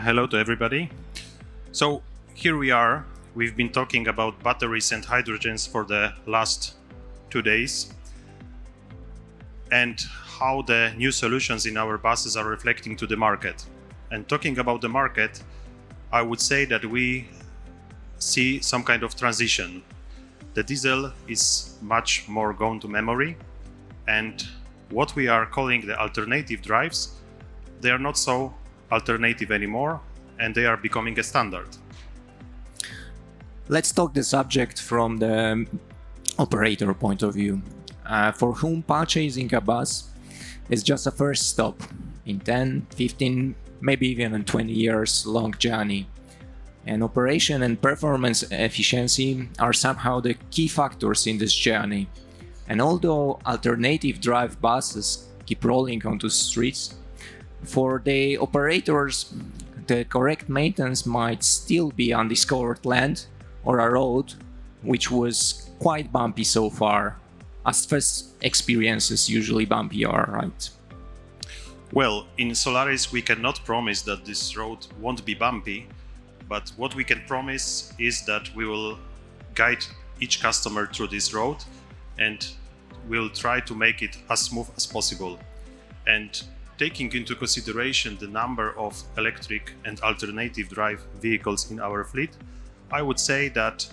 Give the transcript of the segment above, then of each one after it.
Hello to everybody. So here we are. We've been talking about batteries and hydrogens for the last 2 days and how the new solutions in our buses are reflecting to the market. And talking about the market, I would say that we see some kind of transition. The diesel is much more gone to memory, and what we are calling the alternative drives, they are not so alternative anymore, and they are becoming a standard. Let's talk the subject from the operator point of view, for whom purchasing a bus is just a first stop in 10, 15, maybe even a 20 years long journey. And operation and performance efficiency are somehow the key factors in this journey. And although alternative drive buses keep rolling onto streets, for the operators, the correct maintenance might still be undiscovered land or a road which was quite bumpy so far, as first experiences usually bumpy are, right? Well, in Solaris we cannot promise that this road won't be bumpy, but what we can promise is that we will guide each customer through this road and we'll try to make it as smooth as possible. And taking into consideration the number of electric and alternative drive vehicles in our fleet, I would say that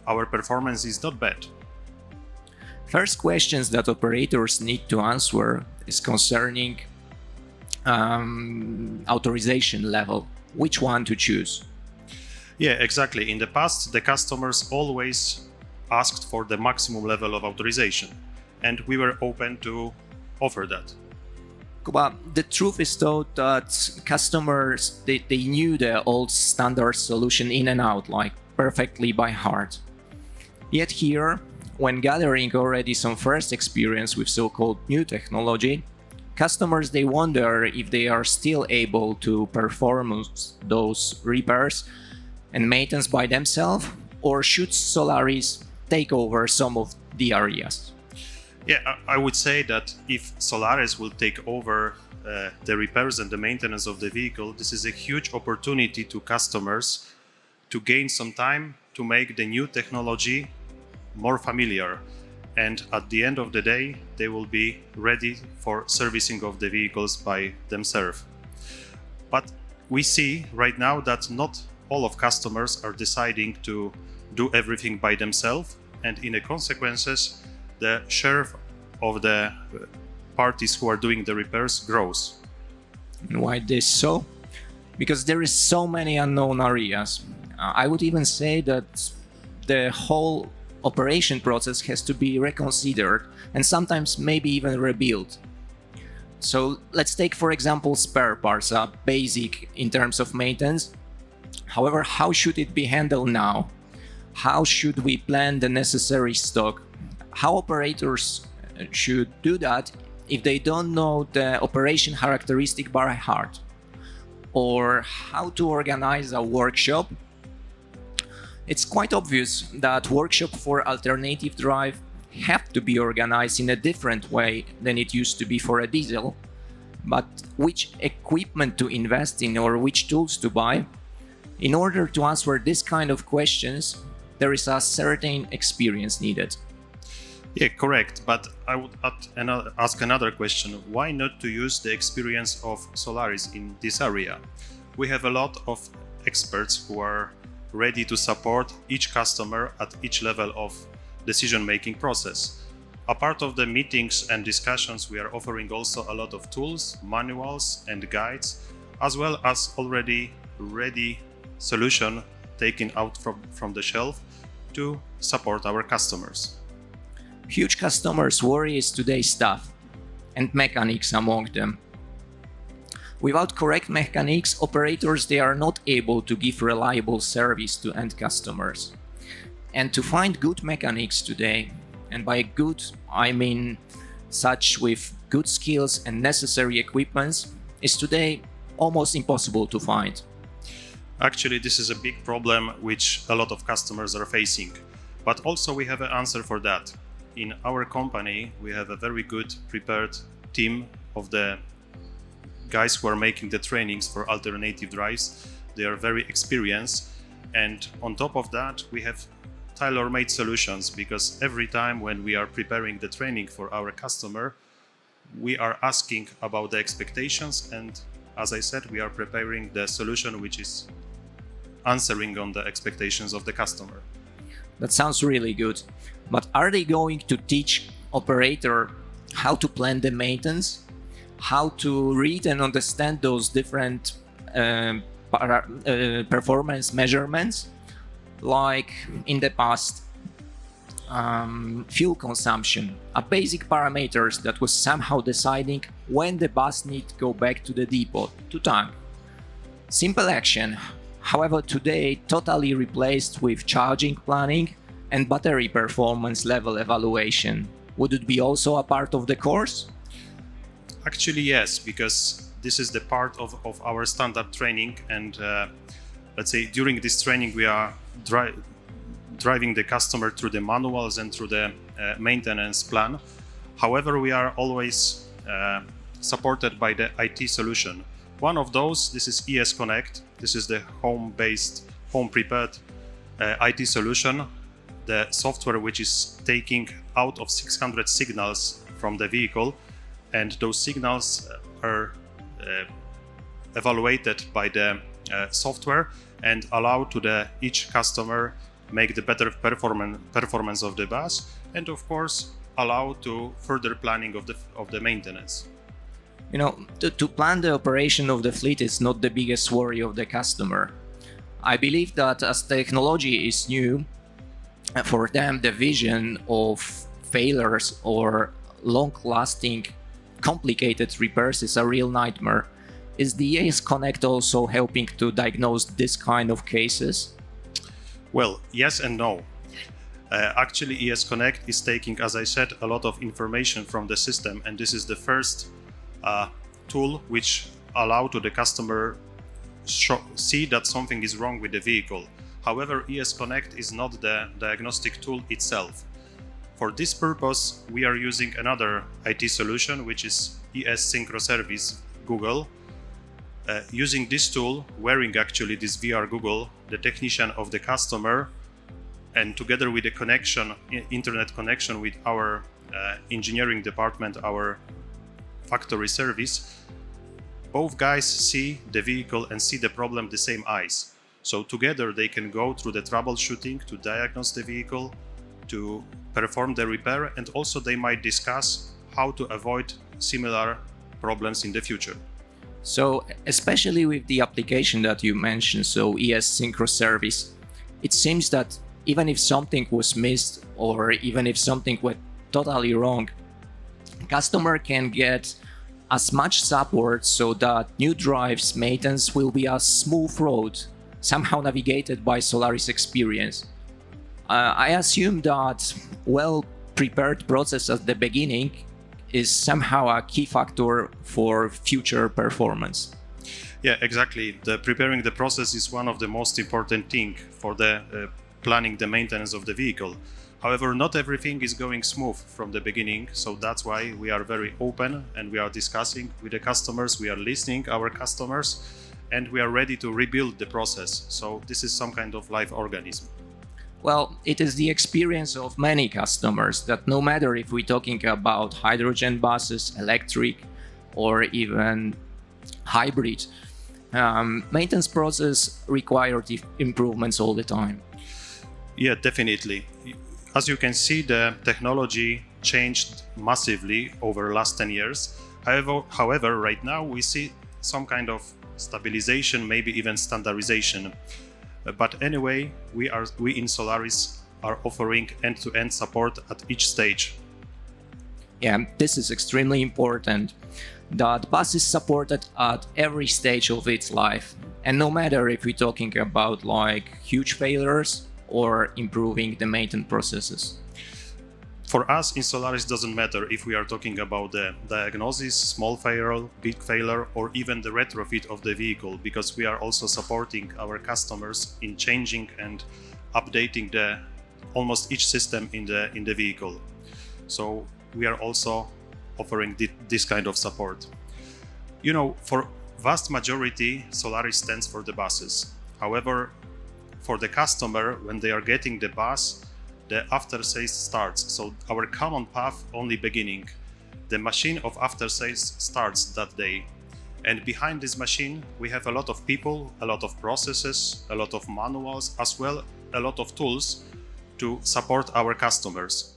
our performance is not bad. First questions that operators need to answer is concerning authorization level. Which one to choose? Yeah, exactly. In the past, the customers always asked for the maximum level of authorization, and we were open to offer that. But the truth is though that customers, they knew the old standard solution in and out, like perfectly by heart. Yet here, when gathering already some first experience with so-called new technology, customers, they wonder if they are still able to perform those repairs and maintenance by themselves, or should Solaris take over some of the areas? Yeah, I would say that if Solaris will take over the repairs and the maintenance of the vehicle, this is a huge opportunity to customers to gain some time to make the new technology more familiar. And at the end of the day, they will be ready for servicing of the vehicles by themselves. But we see right now that not all of customers are deciding to do everything by themselves, and in the consequences, the share of the parties who are doing the repairs grows. And why this so? Because there is so many unknown areas. I would even say that the whole operation process has to be reconsidered and sometimes maybe even rebuilt. So let's take, for example, spare parts, basic in terms of maintenance. However, how should it be handled now? How should we plan the necessary stock? How operators should do that if they don't know the operation characteristic by heart? Or how to organize a workshop? It's quite obvious that workshop for alternative drive have to be organized in a different way than it used to be for a diesel. But which equipment to invest in or which tools to buy? In order to answer this kind of questions, there is a certain experience needed. Yeah, correct. But I would ask another question. Why not to use the experience of Solaris in this area? We have a lot of experts who are ready to support each customer at each level of decision-making process. A part of the meetings and discussions, we are offering also a lot of tools, manuals and guides, as well as already ready solution taken out from the shelf to support our customers. Huge customers' worry is today's staff and mechanics among them. Without correct mechanics, operators, they are not able to give reliable service to end customers. And to find good mechanics today, and by good I mean such with good skills and necessary equipments, is today almost impossible to find. Actually, this is a big problem which a lot of customers are facing. But also we have an answer for that. In our company, we have a very good prepared team of the guys who are making the trainings for alternative drives. They are very experienced. And on top of that, we have tailor-made solutions, because every time when we are preparing the training for our customer, we are asking about the expectations, and as I said, we are preparing the solution which is answering on the expectations of the customer. That sounds really good. But are they going to teach operator how to plan the maintenance, how to read and understand those different performance measurements, like in the past, fuel consumption, a basic parameters that was somehow deciding when the bus need to go back to the depot to tank. Simple action, however, today totally replaced with charging planning and battery performance level evaluation. Would it be also a part of the course? Actually, yes, because this is the part of our standard training, and let's say during this training we are driving the customer through the manuals and through the maintenance plan. However, we are always supported by the IT solution. One of those, this is ES Connect. This is the home-based, home-prepared IT solution, the software which is taking out of 600 signals from the vehicle, and those signals are evaluated by the software and allow to each customer make the better performance of the bus, and of course allow to further planning of the maintenance. You know, to plan the operation of the fleet is not the biggest worry of the customer. I believe that as technology is new, for them the vision of failures or long-lasting complicated repairs is a real nightmare. Is the ES Connect also helping to diagnose this kind of cases? Well, yes and no. Actually, ES Connect is taking, as I said, a lot of information from the system, and this is the first tool which allow to the customer see that something is wrong with the vehicle. However, ES Connect is not the diagnostic tool itself. For this purpose, we are using another IT solution, which is ES Synchro Service Google. Using this tool, wearing actually this VR Google, the technician of the customer, and together with the connection, internet connection with our engineering department, our factory service, both guys see the vehicle and see the problem the same eyes. So together they can go through the troubleshooting to diagnose the vehicle, to perform the repair, and also they might discuss how to avoid similar problems in the future. So, especially with the application that you mentioned, so ES Synchro Service, it seems that even if something was missed or even if something went totally wrong, customer can get as much support so that new drives maintenance will be a smooth road, somehow navigated by Solaris experience. I assume that well-prepared process at the beginning is somehow a key factor for future performance. Yeah, exactly. Preparing the process is one of the most important thing for the planning the maintenance of the vehicle. However, not everything is going smooth from the beginning, so that's why we are very open and we are discussing with the customers, we are listening our customers, and we are ready to rebuild the process. So this is some kind of live organism. Well, it is the experience of many customers that no matter if we're talking about hydrogen buses, electric, or even hybrid, maintenance process require improvements all the time. Yeah, definitely. As you can see, the technology changed massively over the last 10 years. However, right now we see some kind of stabilization, maybe even standardization. But anyway, we in Solaris are offering end-to-end support at each stage. Yeah, this is extremely important, that bus is supported at every stage of its life. And no matter if we're talking about like huge failures or improving the maintenance processes. For us in Solaris, doesn't matter if we are talking about the diagnosis, small failure, big failure, or even the retrofit of the vehicle, because we are also supporting our customers in changing and updating almost each system in the vehicle. So we are also offering this kind of support. You know, vast majority, Solaris stands for the buses. However, for the customer, when they are getting the bus, the after sales starts. So our common path only beginning. The machine of after sales starts that day. And behind this machine, we have a lot of people, a lot of processes, a lot of manuals, as well a lot of tools to support our customers.